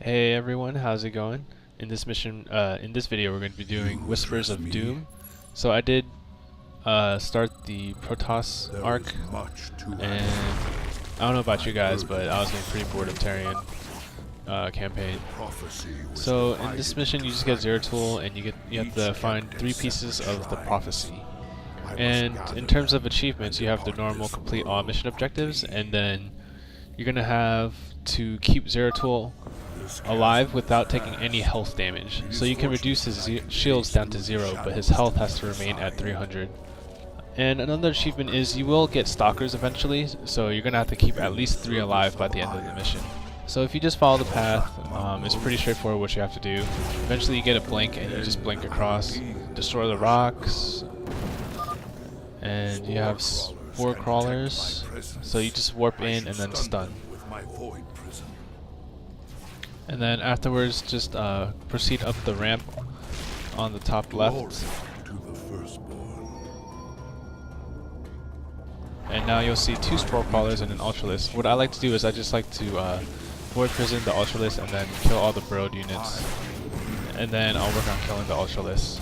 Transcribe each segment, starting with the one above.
Hey everyone, how's it going? In this video, we're going to be doing Whispers of Doom. So I did start the Protoss arc, and I don't know about you guys, but I was getting pretty bored of Terran campaign. So in this mission, you just get Zeratul, and you have to find 3 pieces of the prophecy. And in terms of achievements, you have the normal complete all mission objectives, and then you're gonna have to keep Zeratul alive without taking any health damage. So you can reduce his shields down to 0, but his health has to remain at 300. And another achievement is you will get stalkers eventually, so you're gonna have to keep at least 3 alive by the end of the mission. So if you just follow the path, it's pretty straightforward what you have to do. Eventually you get a blink and you just blink across, destroy the rocks, and you have 4 crawlers, so you just warp in and then stun. And then afterwards, just proceed up the ramp on the top left. And now you'll see 2 spore crawlers and an ultralisk. What I like to do is I just like to void prison the ultralisk and then kill all the burrowed units. And then I'll work on killing the ultralisk.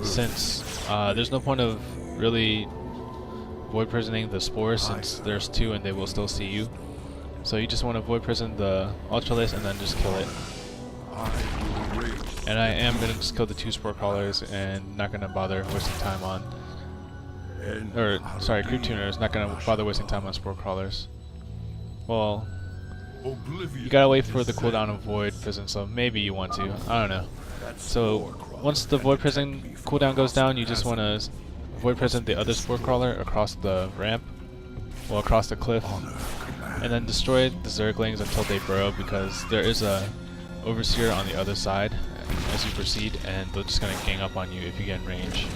Since there's no point of really void prisoning the spores, since there's 2 and they will still see you. So you just want to void prison the ultralisk and then just kill it. And I am going to just kill the 2 spore crawlers and not going to bother wasting time on... creep tuners, not going to bother wasting time on spore crawlers. Well, you gotta wait for the cooldown of void prison, so maybe you want to, I don't know. So once the void prison cooldown goes down, you just want to void prison the other spore crawler across the ramp, well, across the cliff, and then destroy the Zerglings until they burrow, because there is a overseer on the other side as you proceed, and they're just gonna gang up on you if you get in range.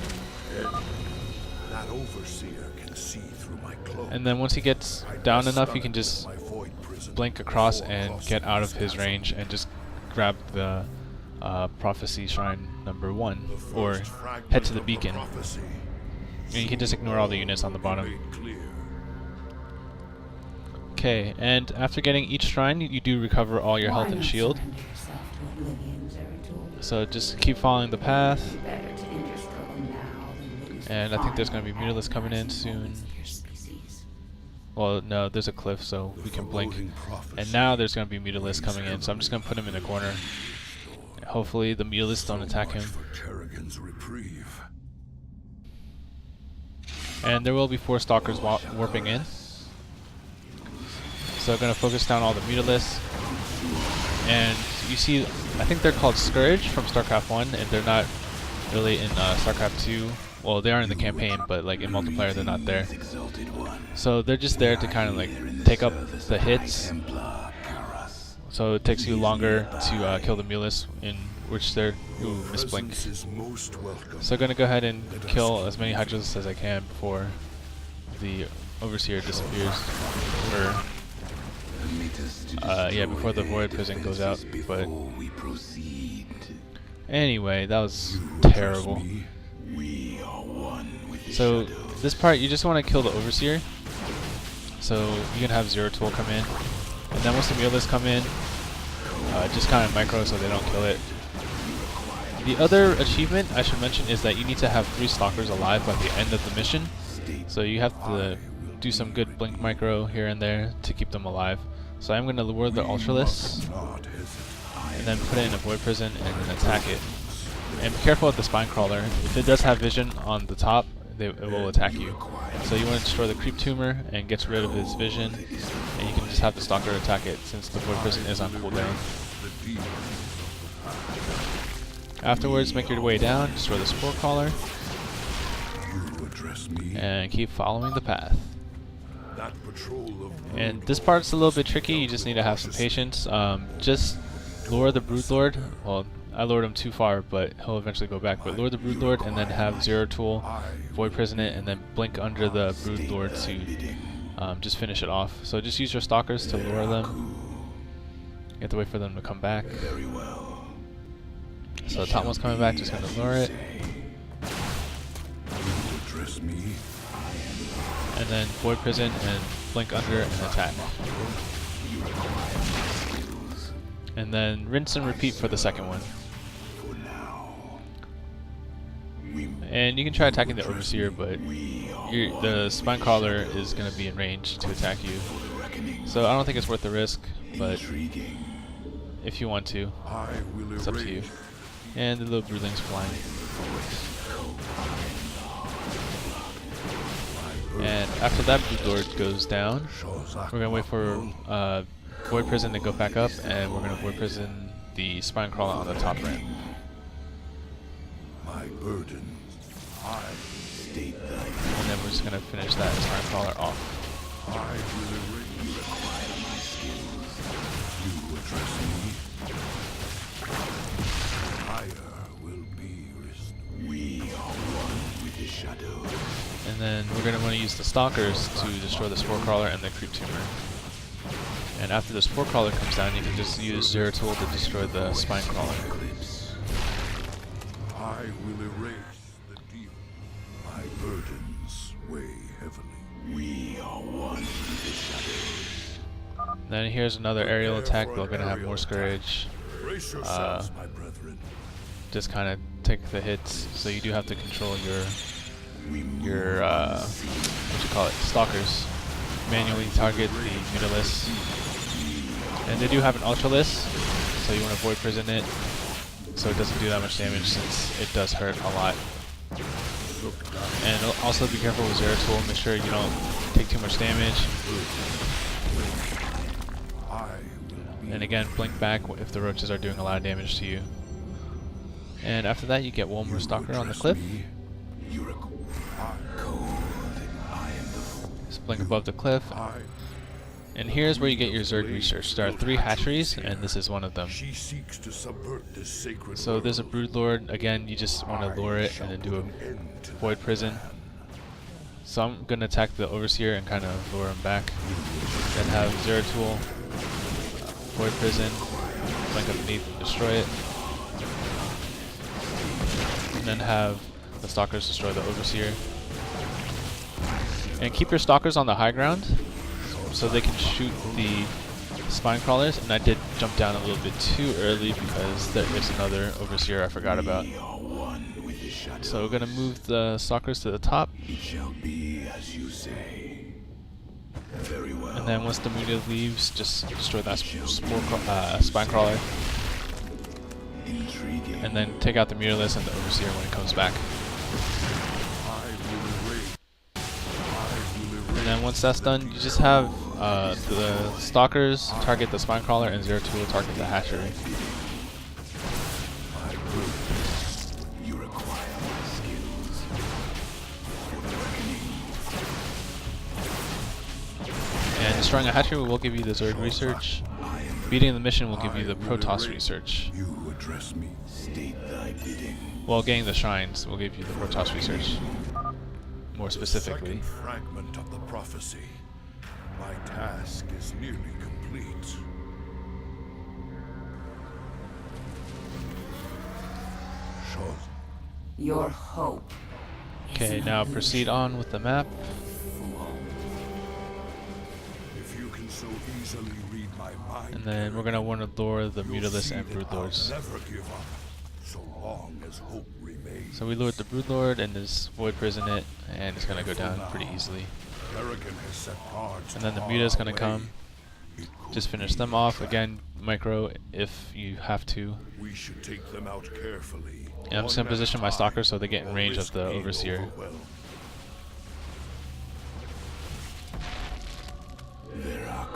That overseer can see through my cloak. And then once he gets down enough, you can just blink across and get out of his range and just grab the prophecy shrine number 1, or head to the beacon. And you can just ignore all the units on the bottom. Okay, and after getting each shrine, you do recover all your health and shield. So just keep following the path. And I think there's going to be Mutilis coming in soon. Well, no, there's a cliff, so we can blink. And now there's going to be Mutilis coming in, so I'm just going to put him in a corner. Hopefully the Mutilis don't attack him. And there will be 4 stalkers warping in. So I'm going to focus down all the Mutilis. And you see, I think they're called Scourge from StarCraft 1, and they're not really in StarCraft 2. Well, they are in the campaign, but like in multiplayer they're not there. So they're just there to kind of like take up the hits. So it takes you longer to kill the Mutilis, in which they're... Ooh, misblink. So I'm going to go ahead and kill as many Hydralisks as I can before the Overseer disappears. Or... yeah, before the void prison goes out. But anyway, that was terrible. So this part, you just want to kill the Overseer, so you can have Zeratul come in, and then once the Mutilis come in, just kind of micro so they don't kill it. The other achievement I should mention is that you need to have 3 stalkers alive by the end of the mission, so you have to do some good blink micro here and there to keep them alive. So I'm going to lure the Ultralisk, and then put it in a void prison and then attack it. And be careful with the spine crawler. If it does have vision on the top, it will attack you. So you want to destroy the creep tumor and get rid of his vision, and you can just have the stalker attack it since the void prison is on cooldown. Afterwards, make your way down, destroy the spore crawler, and keep following the path. And this part's a little bit tricky. You just need to have some patience. Just lure the Broodlord. Well, I lured him too far, but he'll eventually go back. But lure the Broodlord and then have Zeratul void prison it and then blink under the Broodlord to just finish it off. So just use your stalkers to lure them. You have to wait for them to come back. So the top one's coming back, just gonna lure it. And then void prison and blink under and attack. And then rinse and repeat for the second one. And you can try attacking the Overseer, but the Spine Crawler is going to be in range to attack you. So I don't think it's worth the risk, but if you want to, it's up to you. And the little broodling's flying. And after that Broodlord goes down, we're going to wait for Void Prison to go back up, and we're going to Void Prison the Spine Crawler on the top ramp. My burden, I state that. And then we're just going to finish that Spine Crawler off. I will erase. You require my skills. You address me. Fire will be restored. We are one with the shadow. And then we're going to want to use the Stalkers to destroy the Spore Crawler and the Creep Tumor. And after the Spore Crawler comes down, you can just use Zero Tool to destroy the Spine Crawler. I will erase the demon. My burdens weigh heavily. We are one with the shadows. Then here's another aerial attack. We're going to have more Scourge. Brace yourselves, my brethren. Just kind of take the hits, so you do have to control your what you call it, Stalkers. Manually target the Mutalisk. And they do have an Ultralisk, so you want to Void Prison it, so it doesn't do that much damage since it does hurt a lot. And also be careful with Zero Tool, make sure you don't take too much damage. And again, blink back if the roaches are doing a lot of damage to you. And after that you get one more Stalker on the cliff. Just blink above the cliff. And here's where you get your Zerg research. There are 3 hatcheries, and this is one of them. So there's a Broodlord. Again, you just want to lure it and then do a Void Prison. So I'm going to attack the Overseer and kind of lure him back. Then have Zero Tool, Void Prison, blink underneath and destroy it. And then have the Stalkers destroy the Overseer. And keep your Stalkers on the high ground, so they can shoot the Spine Crawlers. And I did jump down a little bit too early because there is another Overseer I forgot about. So we're gonna move the Stalkers to the top. And then once the Muta leaves, just destroy that Spine Crawler. And then take out the Mutalisk and the Overseer when it comes back. And then once that's done, you just have the Stalkers target the Spine Crawler and Zero Tool target the hatchery. And destroying a hatchery will give you the Zerg research. Beating the mission will give you the Protoss research. While getting the shrines will give you the Protoss research. More specifically. Fragment of the prophecy. My task is nearly complete. Your hope. Okay, now proceed on with the map. If you can so easily read my mind, And then we're gonna want to lure the Mutalisk and Broodlords. never give up, so long as hope remains. So we lured the Broodlord and just Void Prison it, and it's gonna go down pretty easily. Kerrigan has set guards And then the far Muta's gonna away. come. Just finish them off. Again, micro if you have to. We should take them out carefully. And I'm just gonna position my Stalkers so they get in range of the Overseer.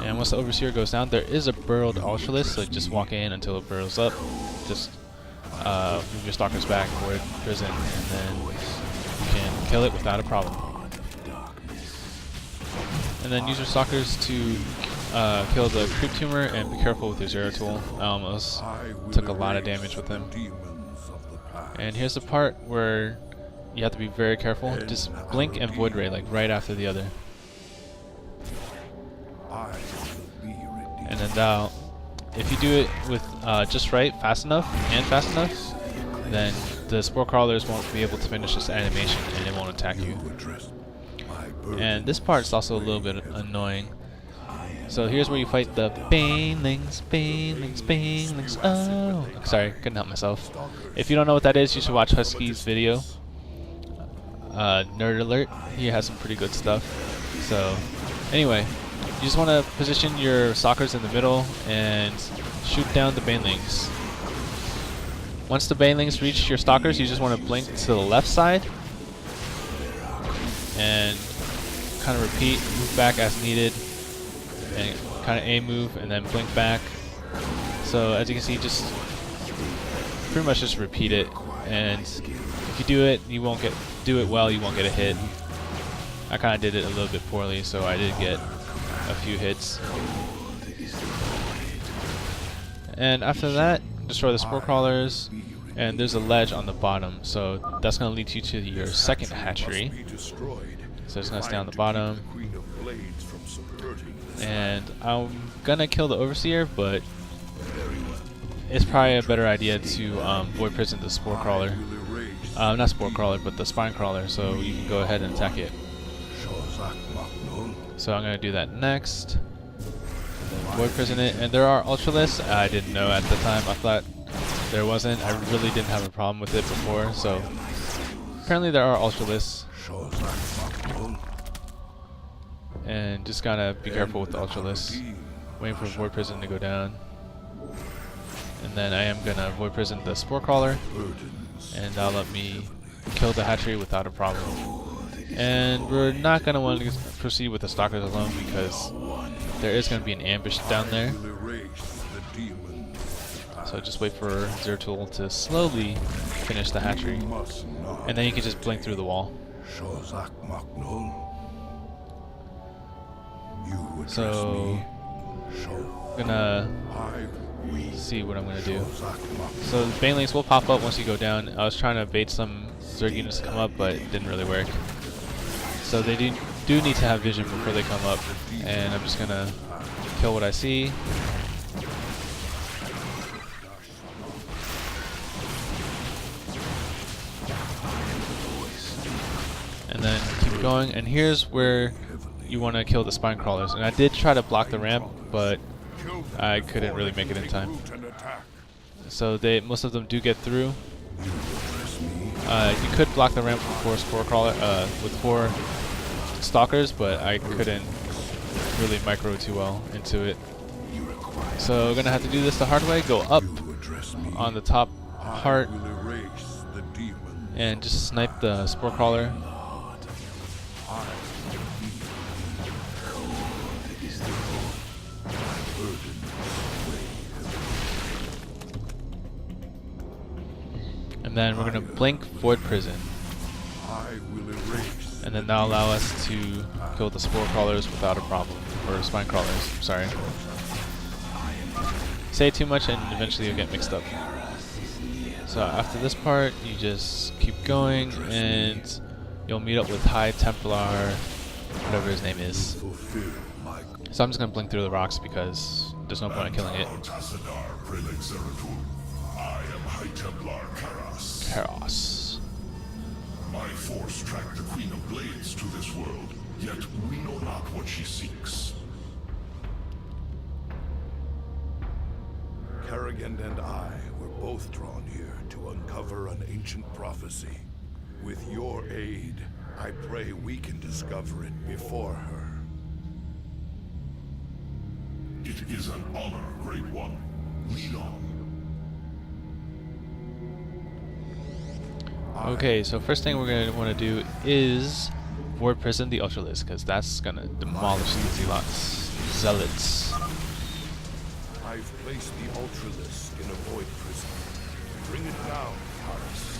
And once the Overseer goes down, there is a burrowed Ultralisk, so just walk in until it burrows up. Just move your Stalkers back, Void Prison, and then you can kill it without a problem. And then use your Stalkers to kill the Creep Tumor, and be careful with your Zero Tool. I almost took a lot of damage with him. And here's the part where you have to be very careful. Just blink and Void Ray, like right after the other. And then now, if you do it with just right, fast enough, then the Spore Crawlers won't be able to finish this animation and it won't attack you. And this part is also a little bit annoying. So here's where you fight the banelings. Oh, sorry, couldn't help myself. If you don't know what that is, you should watch Husky's video. Nerd alert, he has some pretty good stuff. So anyway, you just want to position your stalkers in the middle and shoot down the banelings. Once the banelings reach your stalkers, you just want to blink to the left side and kind of repeat, move back as needed, and kind of A move and then blink back. So as you can see, just pretty much just repeat it, and if you do it, you won't do it well, you won't get a hit. I kind of did it a little bit poorly, so I did get a few hits. And after that, destroy the spore crawlers, and there's a ledge on the bottom, so that's going to lead you to your second hatchery. So it's going to stay on the bottom. And I'm going to kill the overseer, but it's probably a better idea to void prison the spore crawler. Not spore crawler, but the spine crawler, so you can go ahead and attack it. So I'm going to do that next. Void prison it, and there are ultralisks. I didn't know at the time. I thought there wasn't. I really didn't have a problem with it before, so apparently there are ultralisks. And just gotta be careful with the ultralisks. Waiting for void prison to go down. And then I am gonna void prison the spore crawler, and that'll let me kill the hatchery without a problem. And we're not gonna want to proceed with the stalkers alone because there is gonna be an ambush down there. So just wait for Zeratul to slowly finish the hatchery, and then you can just blink through the wall. So I'm gonna see what I'm gonna do. So the banelings will pop up once you go down. I was trying to bait some Zerg units to come up, but it didn't really work. So they do need to have vision before they come up, and I'm just gonna kill what I see. And then keep going, and here's where you want to kill the spine crawlers. And I did try to block the ramp, but I couldn't really make it in time. So most of them do get through. You could block the ramp with four stalkers, but I couldn't really micro too well into it. So we're gonna have to do this the hard way. Go up on the top part and just snipe the spore crawler. And then we're gonna blink void prison, and then that'll allow us to kill the spore crawlers without a problem, or spine crawlers. Sorry. Say too much, and eventually you'll get mixed up. So after this part, you just keep going, and you'll meet up with High Templar, whatever his name is. So I'm just gonna blink through the rocks because there's no point in killing it. I am High Templar Karos. My force tracked the Queen of Blades to this world, yet we know not what she seeks. Kerrigan and I were both drawn here to uncover an ancient prophecy. With your aid, I pray we can discover it before her. It is an honor, Great One. Lead on. Okay, so first thing we're going to want to do is void prison the ultralisk, because that's going to demolish the zealots. I've placed the ultralisk in a void prison. Bring it down, Karos.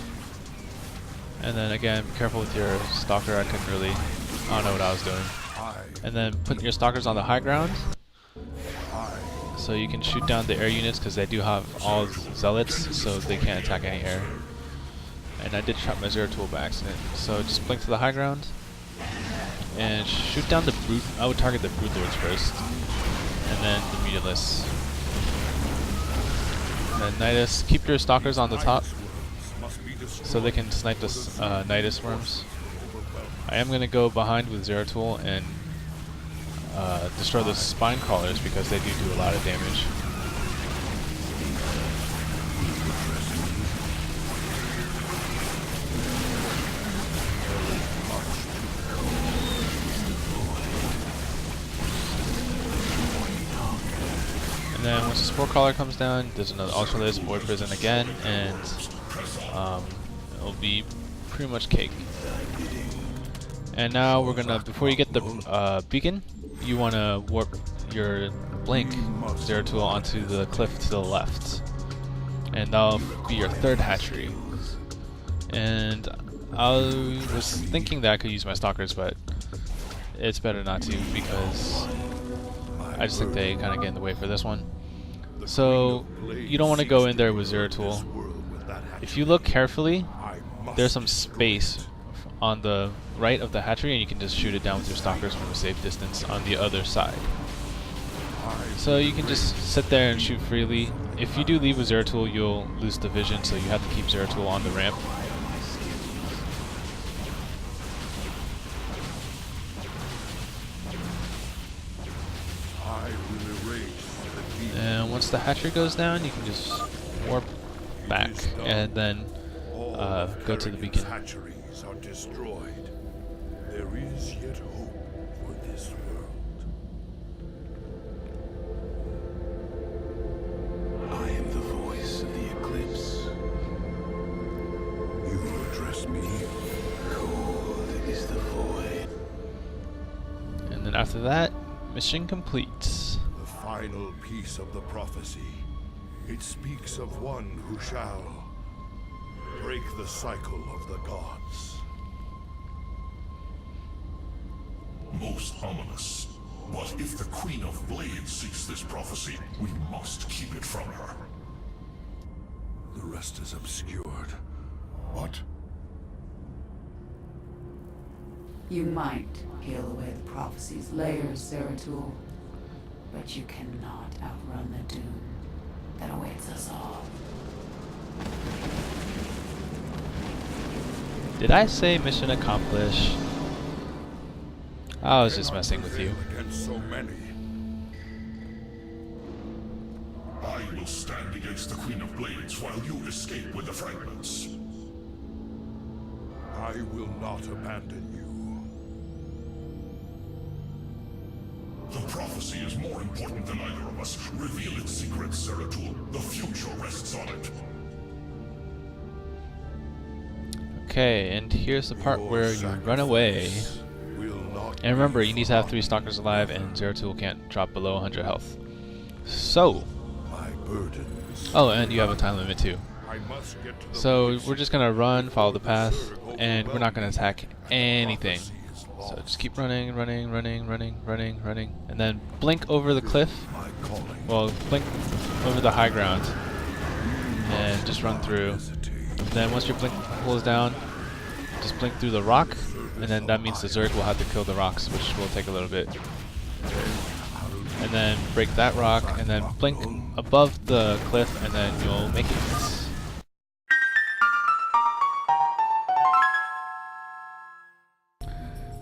And then again, be careful with your stalker. I don't know what I was doing. And then put your stalkers on the high ground, so you can shoot down the air units, because they do have all zealots, so they can't attack any air. And I did trap my Zeratul by accident. So just blink to the high ground and shoot down the brute. I would target the brood lords first, and then the mutilis. And then Nidus. Keep your stalkers on the top so they can snipe the Nidus worms. I am gonna go behind with Zeratul and destroy the spine crawlers because they do a lot of damage. And then once the spore crawler comes down, there's another ultralisk void prison again, and it'll be pretty much cake. And now we're gonna, before you get the beacon, you wanna warp your blink zero tool onto the cliff to the left, and that'll be your third hatchery. And I was thinking that I could use my stalkers, but it's better not to because I just think they kind of get in the way for this one. So you don't want to go in there with zero tool. If you look carefully, there's some space on the right of the hatchery, and you can just shoot it down with your stalkers from a safe distance on the other side. So you can just sit there and shoot freely. If you do leave with zero tool, you'll lose the vision, so you have to keep zero tool on the ramp. And once the hatchery goes down, you can just warp back and then go to the beacon. Hatcheries are destroyed. There is yet hope for this world. I am the voice of the eclipse. You address me. Cold is the void. And then after that, mission complete. The final piece of the prophecy. It speaks of one who shall break the cycle of the gods. Most ominous. But if the Queen of Blades seeks this prophecy, we must keep it from her. The rest is obscured. What? You might peel away the prophecy's layers, Zeratul, but you cannot outrun the doom that awaits us all. Did I say mission accomplished? I was just messing with you. Against so many. I will stand against the Queen of Blades while you escape with the fragments. I will not abandon you. The prophecy is more important than either of us. Reveal its secrets, Zeratul. The future rests on it. Okay, and here's the part where you run away. And remember, you need to have 3 stalkers alive, and Zeratul can't drop below 100 health. So, oh, and you have a time limit too. So we're just gonna run, follow the path, and we're not gonna attack anything. So just keep running, running, running, running, running, running, and then blink over the cliff. Well, blink over the high ground, and just run through. And then once your blink pulls down, just blink through the rock, and then that means the Zerg will have to kill the rocks, which will take a little bit. And then break that rock, and then blink above the cliff, and then you'll make it.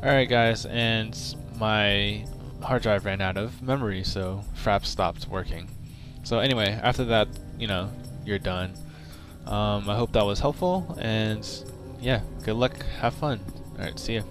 Alright guys, and my hard drive ran out of memory, so Fraps stopped working. So anyway, after that, you know, you're done. I hope that was helpful, and yeah, good luck, have fun. Alright, see ya.